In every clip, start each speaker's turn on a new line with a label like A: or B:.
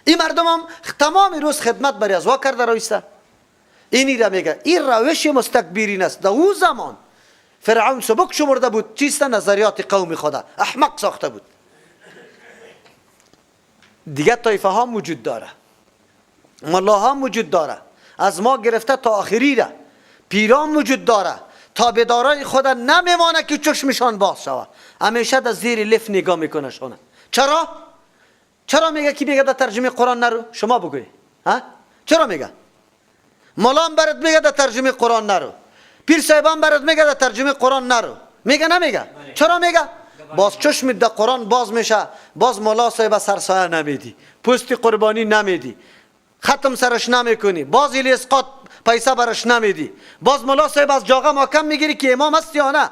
A: این مردم هم تمام روز خدمت برای ازوا کرده رایسته. اینی را میگه این روش مستکبرین است. در او زمان فرعون سبک شمرده بود چیست نظریات قوم خدا، احمق ساخته بود. دیگه طایفه ها وجود داره، ملا ها وجود داره، از ما گرفته تا آخری را پیران وجود داره. تابعدارای خدا نمیمانه که چشمشان باز شود، همیشه در زیر لف نگاه میکنه شونه. چرا میگه کی میگه در ترجمه قرآن نرو؟ شما بگوی ها؟ چرا میگه؟ مولان برات میگه در ترجمه قرآن نرو، پیر صاحبان برات میگه در ترجمه قرآن نرو، میگه نمیگه؟ چرا میگه؟ باز چشم در قرآن باز میشه، باز مولا صاحب سرسایه نمیدی، پوست قربانی نمیدی، ختم سرش نمیکنی، باز ایلی اسقاط پیسه برش نمیدی، باز مولا صاحب از جاغه محکم میگیری که امام است یا نه.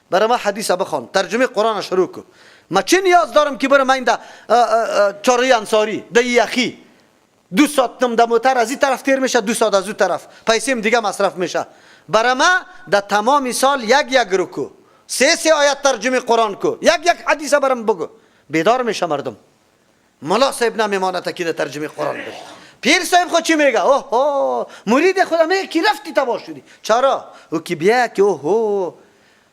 A: برای ما حدیث بخوان، ترجمه قرآن شروع کن. ما چه نیاز دارم که برم این چاره انصاری ده یخی 2 ساعت در موتر از این طرف تیر میشه، 2 ساعت از اون طرف، پیسیم دیگه مصرف میشه. برای ما در تمام سال یک رکوع 3 آیت ترجمه قرآن کو، یک حدیث برام بگو، بیدار میشه مردم. مولا صاحب نمیماند که در ترجمه قرآن بگه. پیر صاحب خود چی میگه؟ اوه مرید خدا میگه کی رفتی تباه شدی. چرا؟ او کی بیا که اوه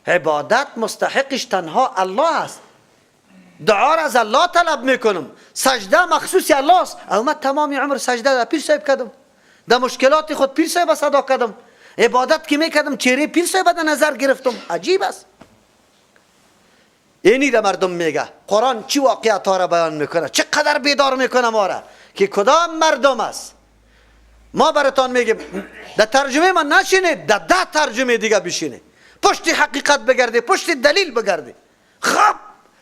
A: عبادت مستحقش تنها الله است، دعا را از الله طلب میکنم، سجده مخصوص الله است. من تمام عمر سجده در پیر صاحب کردم، در مشکلات خود پیر صاحب صدا کردم، عبادت که میکردم چهره پیر صاحب در نظر گرفتم. عجیب است. اینی در مردم میگه قرآن چی واقعیت ها را بیان میکنه، چقدر بیدار میکنه ما را که کدام مردم است. ما براتان میگیم در ترجمه من نشینه، در 10 ترجمه دیگه بشینه، پشت حقیقت بگرده، پشت دلیل بگرده، خب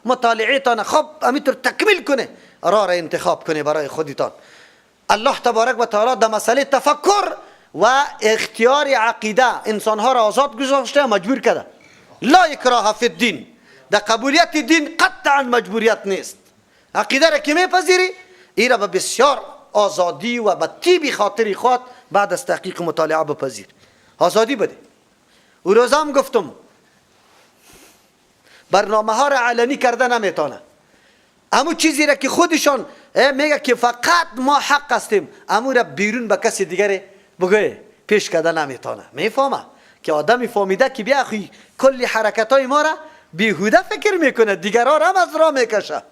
A: مطالعه تان خب همینطور تکمیل کنه، راه را انتخاب کنه برای خودتان. الله تبارک و تعالی در مسئله تفکر و اختیار عقیده انسانها را آزاد گذاشته، مجبور کرده. لا اکراه فی الدین، در قبولیت دین قطعا مجبوریت نیست. عقیده را که میپذیری این را به بسیار آزادی و به طیب خاطری خود بعد از تحقیق مطالعه بپذیر، آزادی بده. او روز هم گفتم برنامه ها را علنی کرده نمیتونه، امو چیزی را که خودشان میگه که فقط ما حق هستیم، امو را بیرون به کسی دیگری بگه پیش کرده نمیتونه. میفهمه که آدمی فهمیده که بیا اخی کلی حرکت های ما را بیهوده فکر میکنه، دیگران هم از راه میکشه.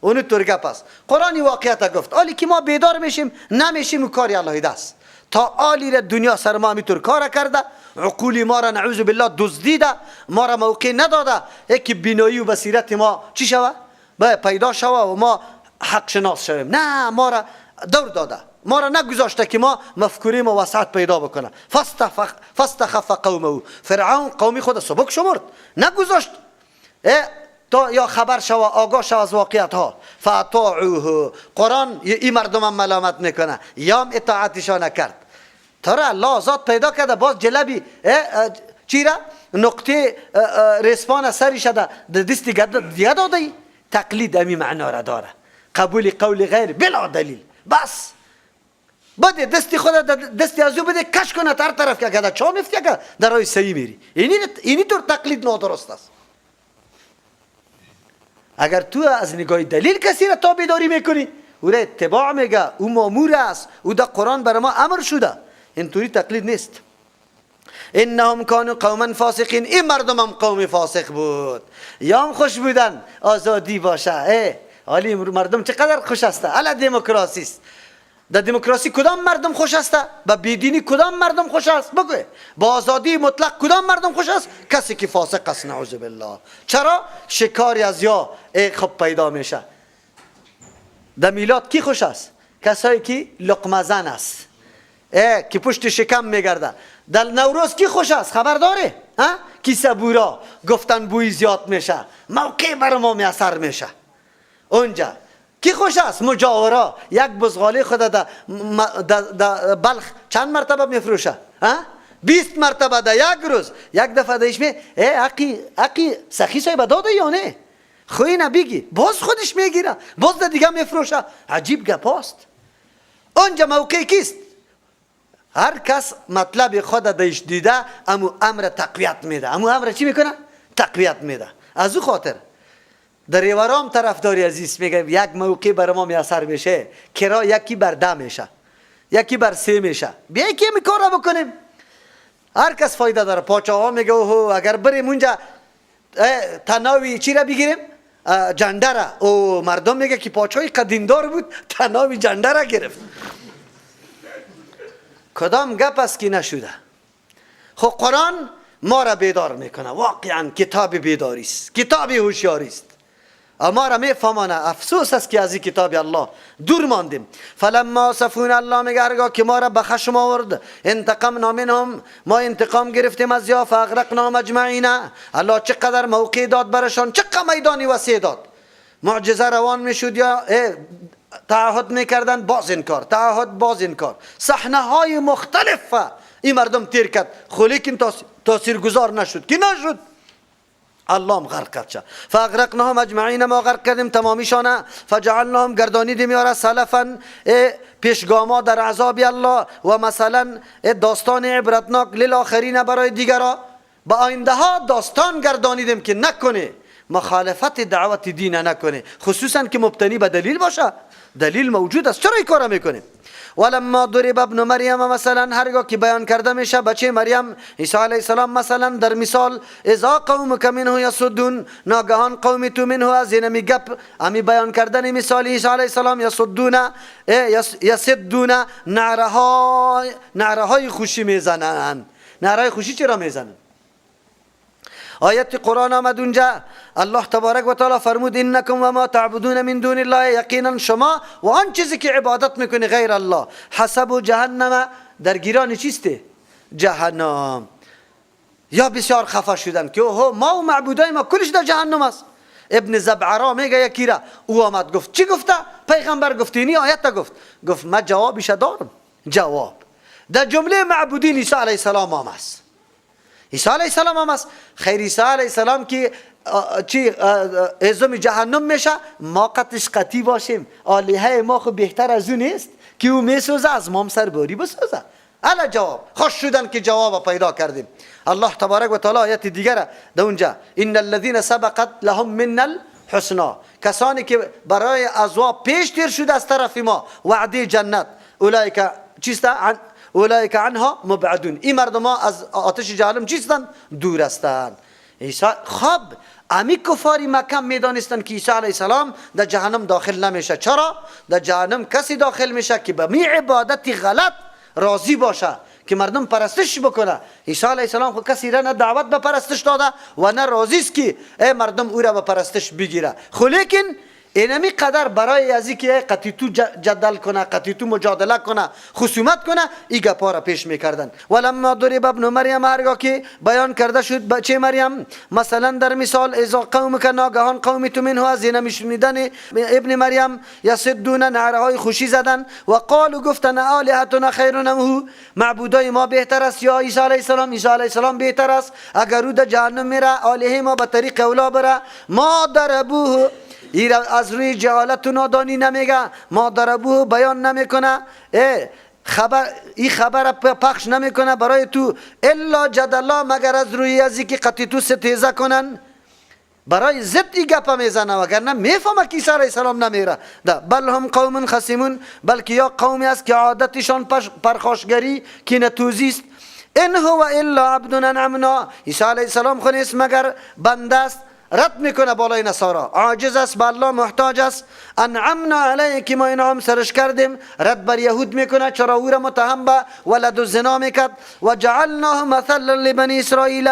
A: اونو ترگه پس قرآنی واقعیت گفت، آلی که ما بیدار میشیم نمیشیم و کاری الله دست. تا آلی را دنیا سر ما همیتور کار کرده، عقولی ما را نعوذ بالله دزدیده، ما را موقع نداده یکی بینایی و بصیرت ما چی شوه؟ پیدا شوه و ما حق شناس شویم. نه، ما را دور داده، ما را نگذاشته که ما مفکوریم و وسعت پیدا بکنه. فاستخف قومه، فرعون قومی خود سبک شمرد، نگذاشت تا یا خبر شوه آگاه شوه از واقعیت ها. فاطاعوه، قرآن این مردم هم ملامت میکنه، یا اطاعتشان نکرد. ترى الله آزاد پیدا کرده، باز جلبی چی را نقطه رسپان سری شده دست دیگه داده ای. تقلید امی معنا را داره، قبول قول غیر بلا دلیل. بس بده دستی خود دستی ازو بده کش کنه هر طرف که گده چا میفتی که در راه صحیح میری. اینی طور تقلید نادرست است. اگر تو از نگاه دلیل کسی را تابعداری میکنی، او را اتباع میگه، او مامور است، او در قرآن برای ما امر شده. اینطوری تقلید نیست. انهم کانوا قوما فاسقین، این مردم هم قوم فاسق بود. یا هم خوش بودن آزادی باشه، حالی مردم چقدر خوش هسته. الا دموکراسی است. در دموکراسی کدام مردم خوش هسته؟ با بیدینی کدام مردم خوش است؟ بگو. با آزادی مطلق کدام مردم خوش است؟ کسی که فاسق است، نعوذ بالله. چرا؟ شکاری از یا خب پیدا میشه. در میلاد کی خوش است؟ کسایی که لقمه زن است، که پشت شکم میگرده. در نوروز کی خوش است؟ خبر داره؟ کی صبورا گفتن بوی زیاد میشه، موقع بر ما میاثر میشه. اونجا کی خوش است؟ مجاورا یک بزغاله خود در بلخ چند مرتبه میفروشه؟ 20 مرتبه در یک روز. یک دفعه دیش می اقی سخی صاحب داده یا نه؟ خوی نبیگی، باز خودش میگیره، باز در دیگه میفروشه. عجیب گپاست. اونجا موقع کیست؟ هر کس مطلب خود دیش دیده امو امر تقویت میده. امو امر چی میکنه؟ تقویت میده. از او خاطر در ریورام طرفداری عزیز میگه یک موقع بر ما میاثر میشه، کرا یکی بر 10 میشه، یکی بر 3 میشه. بیا که می کار بکنیم. هر کس فایده داره. پاچه ها میگه اوه اگر بریم اونجا تناوی چی را بگیریم؟ جنده را. او مردم میگه که پاچه های قدیمدار بود تناوی جنده را گرفت. کدام گپ است که نشده. خب قرآن ما را بیدار میکنه. واقعا کتاب بیداری است، کتاب هوشیاری است. ما را میفهمانه. افسوس است که از این کتاب الله دور ماندیم. فلما صفون، الله میگه هرگاه که ما را به خشم آورد، انتقمنا منهم، ما انتقام گرفتیم از یا، فاغرقناهم اجمعین. الله چقدر موقع داد برشان، چقدر میدانی وسیع داد. معجزه روان میشد یا تعهد میکردن باز انکار، تعهد باز انکار، صحنه های مختلف این مردم تیر کرد، خو لیکن تاثیرگذار نشد که نشد. الله هم غرق کرد. فاغرقناهم اجمعین، ما غرق کردیم تمامیشان. فجعلناهم، گردانیدیم یارا، سلفا، پیشگاما در عذاب الله، و مثلا داستان عبرتناک للآخرین، برای دیگرا. با آینده ها داستان گردانیدیم که نکنه، مخالفت دعوت دین نکنه، خصوصا که مبتنی به دلیل باشه. دلیل موجود است، چرا این کارا میکنیم؟ ولما ضرب ابن مریم، مثلا هرگاه که بیان کرده میشه بچه مریم عیسی علیه السلام، مثلا در مثال اذا قومک منه یصدون، ناگهان قوم تو منه از این گپ امی بیان کردن مثال عیسی علیه السلام، یصدون، نعره خوشی میزنن. نعره خوشی چرا میزنن؟ آیت قرآن آمد اونجا، الله تبارک و تعالی فرمود انکم و ما تعبدون من دون الله، یقینا شما و آن چیزی که عبادت میکنی غیر الله، حسب جهنم، در گیران چیسته؟ جهنم. یا بسیار خفه شدن که اوه ما و معبودای ما کلش در جهنم است. ابن زبعرا میگه یکی را او آمد گفت چی گفته؟ پیغمبر گفتینی آیت گفت ما جوابش دارم. جواب در جمله معبودین عیسی علیه السلام هم است. عیسی علیه السلام هم است. خیر عیسی علیه السلام که ازم جهنم میشه، ما قطش قطی باشیم، آلیه ما خود بهتر از اون نیست که او میسوزه، از ما هم سرباری بسوزه. الا جواب خوش شدن که جواب پیدا کردیم. الله تبارک و تعالی آیت دیگر در اونجا ان الذين سبقت لهم من الحسنى، کسانی که برای ازوا پیش تیر شده از طرف ما وعده جنت، اولئک چیستا اولئک عنها مبعدون، این مردم ها از آتش جهنم چیستند؟ دور هستند. عیسی خب امی کفاری مکه میدانستند که عیسی علیه السلام در جهنم داخل نمیشه. چرا؟ در جهنم کسی داخل میشه که به می عبادتی غلط راضی باشه، که مردم پرستش بکنه. عیسی علیه السلام خود کسی را نه دعوت به پرستش داده و نه راضی است که مردم او را به پرستش بگیره. خو لیکن اینمی قدر برای ازی که قطی تو جدل کنه، قطی تو مجادله کنه، خصومت کنه، این گپا را پیش میکردن. ولما ضرب ابن مریم، هرگاه که بیان کرده شد بچه مریم، مثلا در مثال اذا قومک، ناگهان قوم تو منه از این میشنیدن ابن مریم، یصدون، نعره های خوشی زدن، و قالو گفتن الهتنا خیر منه، معبودای ما بهتر است یا عیسی علیه السلام؟ عیسی علیه السلام بهتر است. اگر او در جهنم میره، الهه ما به طریق اولا بره. ما ضربوه، این از روی جهالت و نادانی نمیگه، ما ضربوه بیان نمیکنه، این خبر پخش نمیکنه برای تو، الا جدلا، مگر از روی ازی که قطعی تو ستیزه کنن، برای ضد این گپا میزنه، وگرنه میفهمه که عیسی علیه السلام نمیره. بل هم قوم خصیمون، بلکه یا قومی است که عادتشان پرخاشگری، کینه‌توزی است. ان هو الا عبد انعمنا، عیسی علیه السلام خود نیست مگر بنده است. رد میکنه بالای نصارا، عاجز است، به الله محتاج است. انعمنا علیه، که ما انعام سرش کردیم. رد بر یهود میکنه، چرا او را متهم به ولد و زنا میکرد. و جعلناه مثلا لبنی اسرائیل،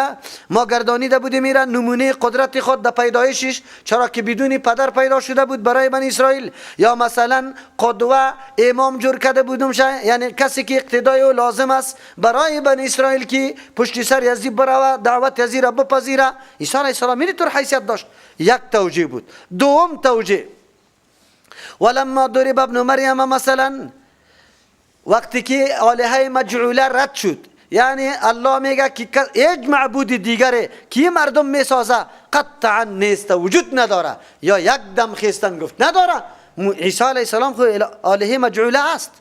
A: ما گردانیده بودیم میرا نمونه قدرت خود در پیدایشش، چرا که بدون پدر پیدا شده بود برای بنی اسرائیل. یا مثلا قدوه، امام جور کرده بودم شه، یعنی کسی که اقتدای او لازم است برای بنی اسرائیل که پشت سر یزید بروه، دعوت یزید را بپذیره. عیسی علیه السلام اینی طور حیثیت داشت. یک توجیه بود. دوم توجیه، ولما ضرب ابن مریم، مثلا وقتی که الهه مجعوله رد شد، یعنی الله میگه که هیچ معبود دیگره که مردم میسازه قطعا نیست، وجود نداره، یا یک دم خیستن گفت نداره. عیسی علیه السلام خود الهه مجعوله است،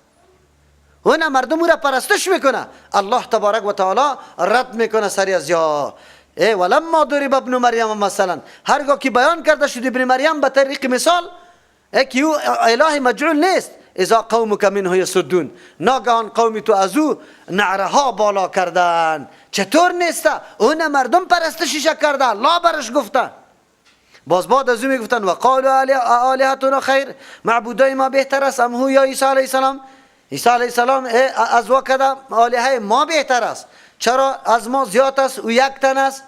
A: هونه مردم او را پرستش میکنه. الله تبارک و تعالی رد میکنه سری از یا ولما ضرب ابن مریم مثلا، هرگاه که بیان کرده شد ابن مریم به طریق مثال که او اله مجعول نیست. اذا قومک منه یصدون، ناگهان قومی تو از او نعره ها بالا کردن. چطور نیسته؟ اون مردم پرستشش کرده، الله برش گفته. باز بعد از او میگفتن و قالوا الهتنا خیر، معبودای ما بهتر است ام هو یا عیسی علیه السلام. عیسی علیه السلام از وکده الهه ما بهتر است. چرا از ما زیاد است؟ او یک تن است.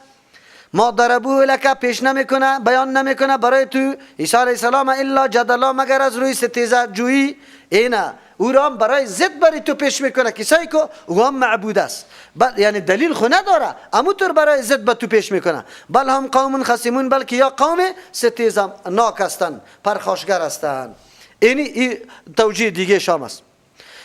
A: ما ضربوه لک، پیش نمیکنه، بیان نمیکنه برای تو عیسی علیه السلام الا جدلا، مگر از روی ستیزه جویی. اینه او را برای ضد برای تو پیش میکنه، کسایی که او هم معبود است، یعنی دلیل خو نداره، اما طور برای ضد به تو پیش میکنه. بل هم قوم خصیمون، بلکه یا قوم ستیزه ناک هستند، پرخاشگر هستند. این توجیه دیگه شام است.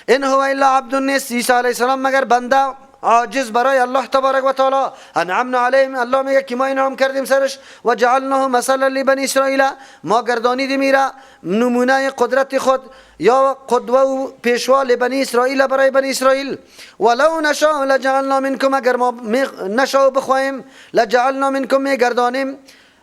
A: این هو الا عبد، نیست عیسی علیه السلام مگر بنده عاجز برای الله تبارک و تعالی. انعمنا علیهم، الله میگه که ما انعام کردیم سرش. و جعلناه مثلا لبنی اسرائیل، ما گردانیدیم میره نمونه قدرت خود یا قدوه و پیشوا لبنی اسرائیل، برای بنی اسرائیل. ولو نشاء لجعلنا منکم، اگر ما نشاء بخواهیم لجعلنا منکم، میگردانیم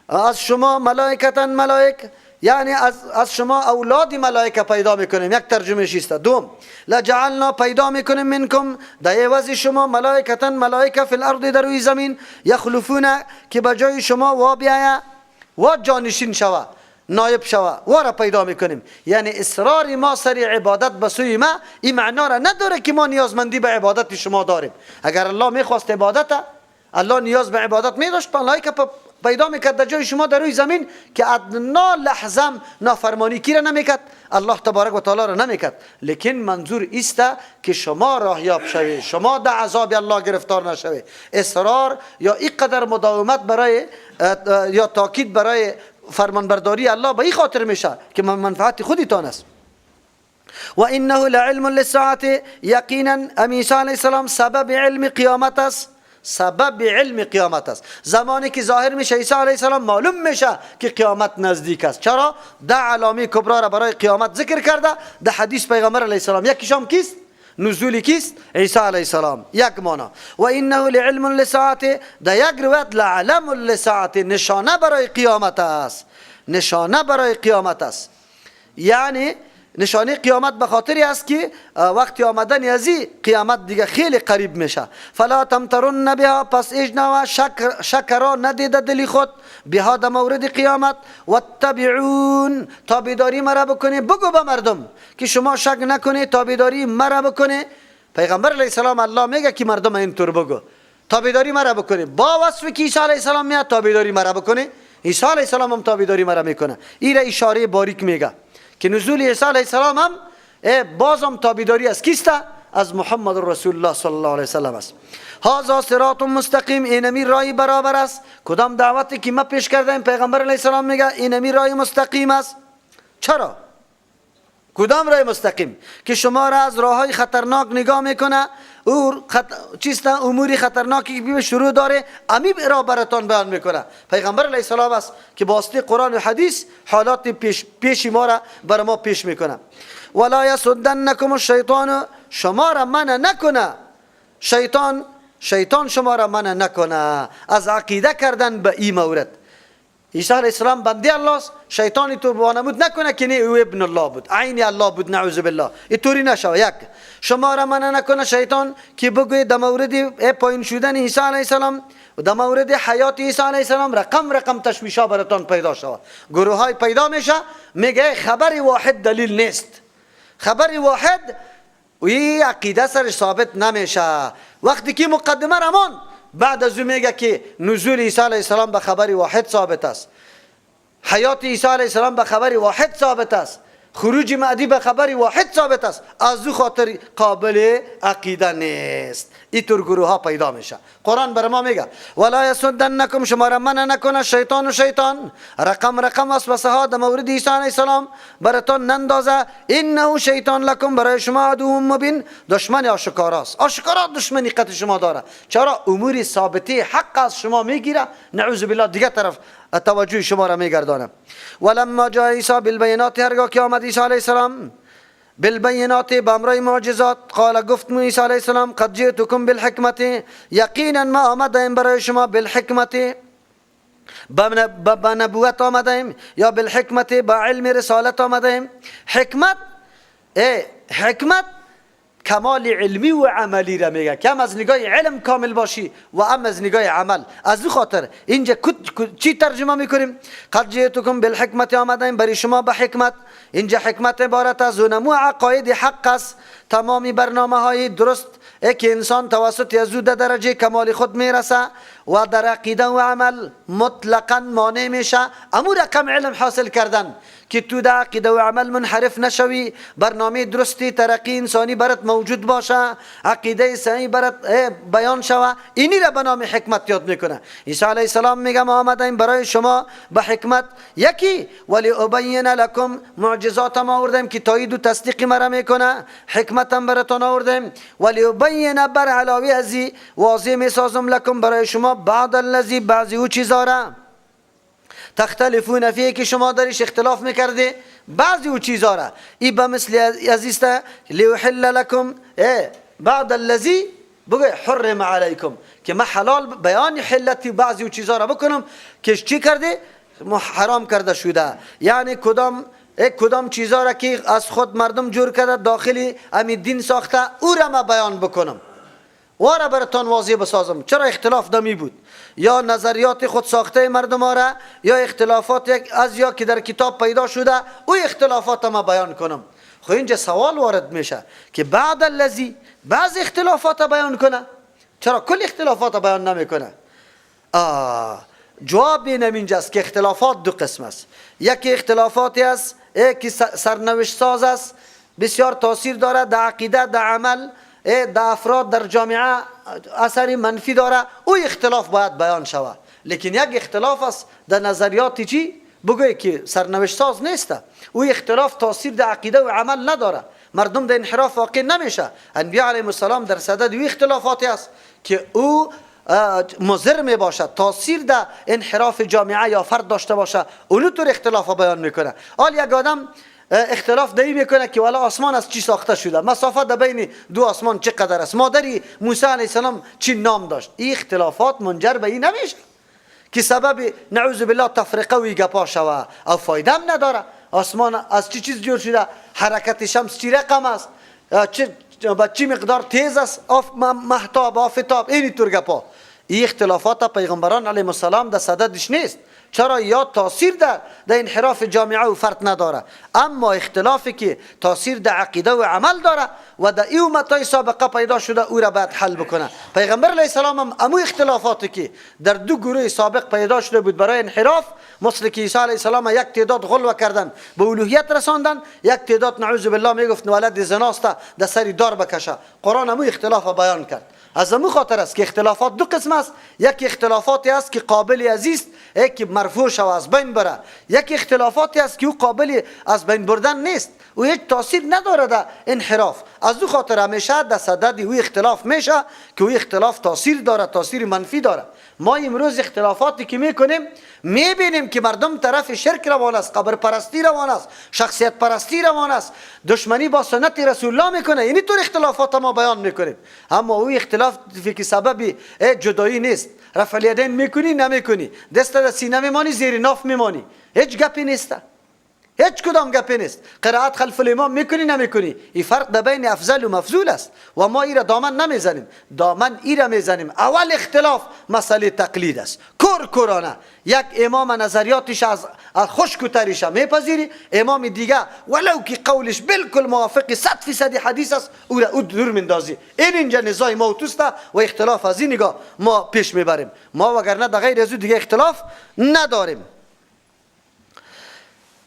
A: از شما ملائکتا، ملائک یعنی از شما اولاد ملائکه پیدا میکنیم، یک ترجمهش است. دوم لجعلنا، پیدا میکنیم منکم، در عوض شما ملائکتا، ملائکه فی الارض، در روی زمین، یخلفون، که بجای شما و بیاید و جانشین شوه، نایب شوه، و را پیدا میکنیم. یعنی اصرار ما سر عبادت به سوی ما این معنا را نداره که ما نیازمندی به عبادت شما داریم. اگر الله میخواست عبادت، الله نیاز به عبادت میداشت، ملائکه پیدا میکرد در جای شما در روی زمین که ادنا لحظم نافرمانی کی را نمیکرد، الله تبارک و تعالی را نمیکرد. لیکن منظور است که شما راهیاب شوی، شما در عذاب الله گرفتار نشوی. اصرار یا اینقدر مداومت برای یا تاکید برای فرمانبرداری الله به این خاطر میشه که منفعت خودتان است. و انه لعلم للساعه، یقینا عیسی علیه السلام سبب علم قیامت است، سبب علم قیامت است. زمانی که ظاهر میشه عیسی علیه السلام، معلوم میشه که قیامت نزدیک است. چرا؟ ده علامه کبرا را برای قیامت ذکر کرده در حدیث پیغمبر علیه السلام. یکیشم کیست؟ نزولی کیست؟ عیسی علیه السلام. یک مانا. و انه لعلم للساعه، در یک روایت لعلم للساعه، نشانه برای قیامت است، نشانه برای قیامت است. یعنی نشانه قیامت به خاطری است که وقتی آمدن ازی قیامت دیگه خیلی قریب میشه. فلا تمترن بها، پس اجنوا شک را ندیده دلی خود بها در مورد قیامت. واتبعون، تابعداری مرا بکنه. بگو به مردم که شما شک نکنه، تابعداری مرا بکنه. پیغمبر علیه السلام الله میگه که مردم اینطور بگو، تابعداری مرا بکنه. با وصفی که عیسی علیه السلام میاد تابعداری مرا بکنه، عیسی علیه السلام هم تابعداری مرا میکنه. این را اشاره باریک میگه که نزول عیسی علیه السلام هم بازم تابعداری از کیست؟ از محمد رسول الله صلی الله علیه وسلم است. هذا صراط مستقیم، اینمی رای برابر است. کدام دعوتی که ما پیش کردیم پیغمبر علیه السلام میگه اینمی رای مستقیم است. چرا؟ کدام رای مستقیم؟ که شما را از راههای خطرناک نگاه میکنه، او اموری خطرناکی که شروع داره امی را براتان بیان میکنه. پیغمبر علیه السلام است که با واسطه قرآن و حدیث حالات پیشی ما را بر ما پیش میکنه. ولا یصدنکم الشیطان، شما را منع نکنه شیطان شما را منع نکنه از عقیده کردن به این مورد. عیسی علیه السلام بنده الله است، شیطانی تو وانمود نکنه که نه او ابن الله بود، عین الله بود، نعوذ بالله. اینطوری نشو. یک، شما را منع نکنه شیطان که بگوید در مورد پایین شدن عیسی علیه السلام و در مورد حیات عیسی علیه السلام رقم تشویشا براتان پیدا شود. گروه های پیدا میشه میگه خبر واحد دلیل نیست، خبر واحد و این عقیده سرش ثابت نمیشه. وقتی که مقدمه رمان بعد از او میگه که نزول عیسی علیه السلام به خبر واحد ثابت است، حیات عیسی علیه السلام به خبر واحد ثابت است، خروج مهدی به خبر واحد ثابت است، از او خاطر قابل عقیده نیست. اینطور گروه ها پیدا میشه. قرآن بر ما میگه ولا یصدنکم، شما را منع نکنه شیطان رقم وسوسه ها در مورد عیسی علیه السلام براتان نندازه. انه شیطان لکم، برای شما عدو مبین، دشمن آشکاراست، آشکارا دشمنی قط شما داره. چرا؟ امور ثابته حق از شما میگیره، نعوذ بالله دیگه طرف توجه شما را میگردانه. ولما جاء عیسی بالبینات، هرگاه که آمد عیسی علیه السلام بالبینات، بامرای معجزات. قال گفت عیسی علیه السلام قد جئتکم بالحکمت، یقینا ما آمدیم برای شما بالحکمت، با نبوت آمدیم، یا بالحکمت با علم رسالت آمدیم. حکمت حکمت کمال علمی و عملی را میگه، کم از نگاه علم کامل باشی و هم از نگاه عمل. از دو خاطر اینجا چی ترجمه میکنیم؟ قد جئتکم بالحکمت، آمدیم برای شما به حکمت. اینجا حکمت عبارت از نمو عقاید حق است، تمامی برنامه های درست که انسان توسط از او درجه کمال خود میرسه و در عقیده و عمل مطلقا مانع میشه. امو رقم علم حاصل کردن که تو در عقیده و عمل منحرف نشوی، برنامه درستی ترقی انسانی برات موجود باشه، عقیده صحیح برات بیان شوه، اینی را به نام حکمت یاد میکنه. عیسی علیه السلام میگه ما آمدیم برای شما به حکمت. یکی ولی ابین لکم، معجزاتم آوردیم که تایید و تصدیق مرا میکنه، حکمتم براتون آوردیم. ولی ابین، بر علاوه ازی واضح میسازم لکم برای شما بعد الذی، بعضی او چیزا را تختلفون فیه که شما درش اختلاف میکرده، بعضی او چیزا را. ای به مثل عزیزته لیحل لکم بعد الذی، بگوی حرم علیکم، که من حلال بیان حلتی بعضی او چیزا را بکنم که چی کرده؟ حرام کرده شده. یعنی کدام چیزا را که از خود مردم جور کرده داخلی امی دین ساخته، او را من بیان بکنم و را براتون واضح بسازم. چرا اختلاف دمی بود؟ یا نظریات خود ساخته مردم را، یا اختلافات از یا که در کتاب پیدا شده، او اختلافات ما بیان کنم. خو اینجا سوال وارد میشه که بعد الذی بعض اختلافات بیان کنه، چرا کل اختلافات بیان نمیکنه؟ جواب اینم اینجاست که اختلافات دو قسم است. یکی اختلافاتی است که سرنوشت ساز است، بسیار تاثیر داره در عقیده، در عمل، در افراد، در جامعه اثری منفی داره، او اختلاف باید بیان شود. لیکن یک اختلاف است در نظریاتی چی؟ بگوی که سرنوشت ساز نیست، او اختلاف تاثیر در عقیده و عمل نداره، مردم در انحراف واقع نمیشه. انبیاء علیهم السلام در صدد او اختلافاتی است که او مضر می باشد، تاثیر در انحراف جامعه یا فرد داشته باشه، اونو طور اختلاف بیان میکنه. حال یک آدم اختلاف دایی میکنه که والا آسمان از چی ساخته شده، مسافت بین دو آسمان چقدر است، مادری موسی علیه السلام چی نام داشت. این اختلافات منجر به این نمیشه که سبب نعوذ بالله تفرقه و گپا شوه او فایده هم نداره. آسمان از چی چیز جور شده، حرکت شمس چی رقم است، با چی مقدار تیز است، مهتاب آفتاب، اینی طور گپا. این اختلافات پیغمبران علیهم السلام در صددش نیست. چرا؟ یا تاثیر در انحراف جامعه و فرد نداره، اما اختلافی که تاثیر در عقیده و عمل داره و در این امتهای سابقه پیدا شده، او را باید حل بکنه. پیغمبر علیه السلام هم امو اختلافاتی که در دو گروه سابق پیدا شده بود برای انحراف، مثل که عیسی علیه السلام یک تعداد غلو کردن به الوهیت رساندن، یک تعداد نعوذ بالله میگفت ولد زناست در سری دار بکشه. قرآن امو اختلاف بیان کرد. از امو خاطر است که اختلافات دو قسم است. یک اختلافاتی است که قابل عزیز که مرفوع شود از بین بره، یک اختلافاتی است که او قابل از بین بردن نیست، او هیچ تاثیر نداره در انحراف. از دو خاطر همیشه در صدد او اختلاف میشه که او اختلاف تاثیر داره، تاثیر منفی داره. ما امروز اختلافاتی که میکنیم میبینیم که مردم طرف شرک روان است، قبر پرستی روان است، شخصیت پرستی روان است، دشمنی با سنت رسول الله میکنه. یعنی طور اختلافات ما بیان میکنیم، اما او اختلافی که سبب جدایی نیست. رفع الیدین میکنی نمیکنی، دست در سینه میمانی، زیر ناف میمانی، هیچ گپی نیست، هیچ کدام گپی نیست. قرائت خلف الامام میکنی نمیکنی، این فرق بین افضل و مفضول است و ما ایرا دامن نمیزنیم، دامن ایرا میزنیم. اول اختلاف مسئله تقلید است، کورانه. یک امام نظریاتش از خشک و تریش میپذیری، امام دیگه ولو که قولش بالکل موافق 100% حدیث است، او را دور میندازی. اینجا نزاع ما و توست و اختلاف از این نگاه ما پیش میبریم. ما وگرنه در غیر از او دیگه اختلاف نداریم.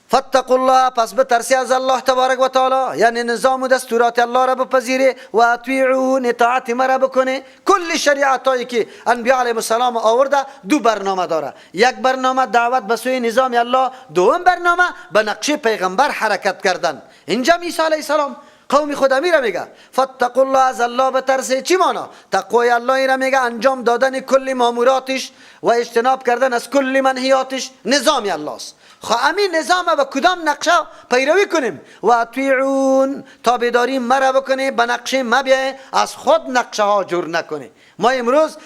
A: فاتقوا الله، پس بترسی از الله تبارک و تعالی، یعنی نظام و دستورات الله را بپذیری و اطیعوه، اطاعت مرا بکنه. کل شریعت هایی که انبیاء علیهم السلام آورده دو برنامه داره، یک برنامه دعوت به سوی نظام الله، دوم برنامه به نقشه پیغمبر حرکت کردن. اینجا عیسی علیه السلام قوم خود امیر میگه فاتقوا الله، از الله بترسه. چی معنا؟ تقوای الله را میگه انجام دادن کل ماموراتش و اجتناب کردن از کل منهیاتش. نظام الله است. خو همین نظام به کدام نقشه پیروی کنیم؟ و اطیعون، تابعداری مرا بکنه، به نقشه ما بیای، از خود نقشه ها جور نکنه. ما امروز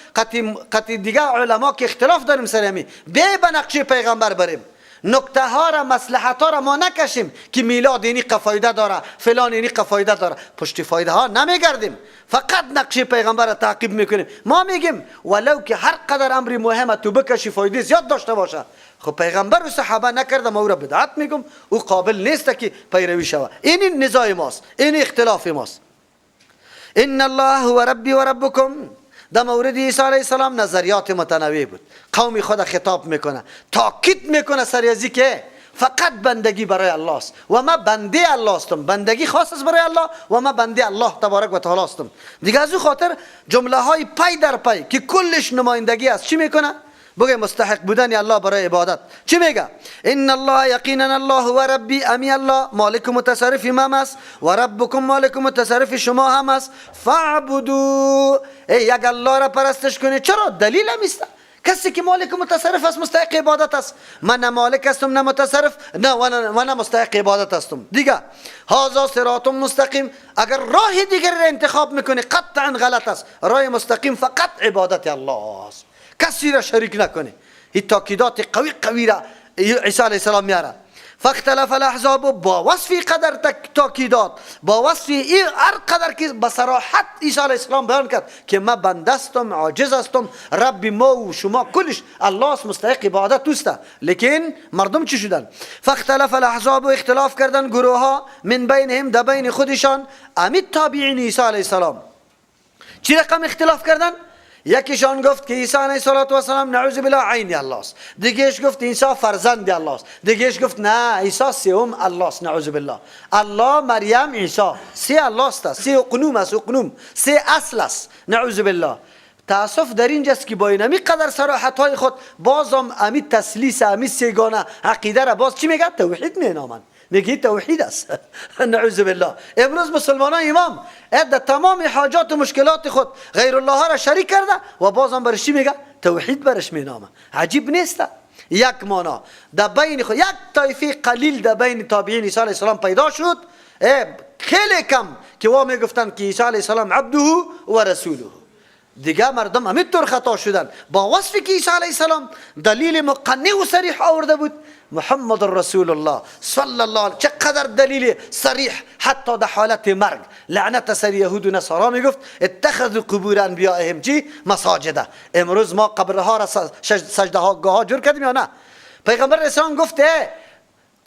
A: قطعی دیگه علما که اختلاف داریم سر همین، به نقشه پیغمبر بریم، نکته ها را مصلحت ها را ما نکشیم که میلاد اینی فایده داره، فلان اینی فایده داره، پشت فایده ها نمیگردیم، فقط نقشه پیغمبر را تعقیب میکنیم. ما میگیم ولو که هر قدر امر مهمه تو بکشی فایده زیاد داشته باشه، خب پیغمبر و صحابه نکرده، ما او را بدعت میگم، او قابل نیست که پیروی شوه. این نزاع ماست، این اختلاف ماست. ان الله هو ربی و ربکم. در مورد عیسی علیه السلام نظریات متنوع بود. قوم خود خطاب میکنه، تاکید میکنه سر ازی که فقط بندگی برای الله است و ما بنده الله هستم، بندگی خاص است برای الله و ما بنده الله تبارک و تعالی هستم. دیگه از او خاطر جمله های پی در پی که کلش نمایندگی است چی میکنه؟ بگه مستحق بودن الله برای عبادت. چی میگه؟ ان الله یقینا الله و ربی، امی الله مالک متصرف امام است و ربکم مالک متصرف شما هم است. فاعبدوا، یک الله را پرستش کنید. چرا؟ دلیل هم است. کسی که مالک متصرف است مستحق عبادت است. من نه مالک هستم نه متصرف، نه و نه مستحق عبادت هستم. دیگه هذا صراط مستقیم. اگر راه دیگر را انتخاب میکنی قطعا غلط است. راه مستقیم فقط عبادت الله است، کسی را شریک نکنه. این تاکیدات قوی را عیسی علیه السلام میاره. فاختلف الاحزاب، با وصف قدر تاکیدات، با وصف این هر قدر که به صراحت عیسی علیه السلام بیان کرد که ما بنده هستم، عاجز هستم، رب ما و شما کلش الله است، مستحق عبادت است. لیکن مردم چی شدن؟ فاختلف الاحزاب، اختلاف کردن گروه ها، من بینهم، در بین خودشان، امید تابعین عیسی علیه السلام. چی رقم اختلاف کردن؟ یکیشان گفت که عیسی علیه السلام نعوذ بالله عین الله است، دیگهش گفت عیسی فرزند الله است، دیگهش گفت نه عیسی سوم الله است، نعوذ بالله. الله، مریم، عیسی سه الله است، سه اقنوم است، اقنوم سه اصل است، نعوذ بالله. تاسف در اینجاست که با اینمی قدر صراحت های خود بازم امی تسلیس، امی سگانه عقیده را باز چی میگه؟ توحید مینامند، میگه توحید است. نعوذ بالله. امروز مسلمانان امام در تمام حاجات و مشکلات خود غیر الله را شریک کرده و بازم برش چی میگه؟ توحید برش مینامه. عجیب نیست؟ یک مانا در بین خود یک طایفه قلیل در بین تابعین عیسی علیه السلام پیدا شد، خیلی کم که وا میگفتن که عیسی علیه السلام عبده و رسوله. دیگه مردم همینطور خطا شدن با وصفی که عیسی علیه السلام دلیل مقنع و صریح آورده بود، محمد رسول الله صلی الله علیه. چقدر دلیل صریح، حتی در حالت مرگ لعنت سر یهود و نصارا میگفت اتخذوا قبور انبیائهم چی؟ مساجد. امروز ما قبرها را سجده ها جور کردیم یا نه؟ پیغمبر اسلام گفته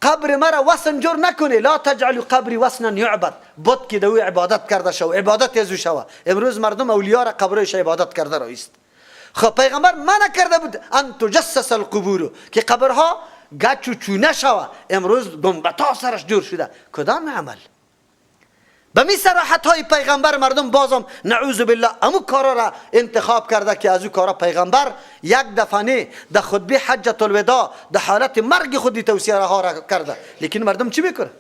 A: قبر مرا وثن جور نکنه، لا تجعلوا قبری وثنا یعبد، بت که دوی عبادت کرده شو، عبادت ازو شو. امروز مردم اولیاء را قبرش عبادت کرده رایست. خب پیغمبر منع کرده بود ان تجسس القبور، که قبرها گچ و چونه شوه. امروز گنبتا سرش جور شده. کدام عمل؟ به می صراحت های پیغمبر مردم بازم نعوذ بالله امو کارا را انتخاب کرده که از او کارا پیغمبر یک دفعه در خطبه حجت الوداع در حالت مرگ خودی توصیه ها را کرده. لیکن مردم چی میکنه؟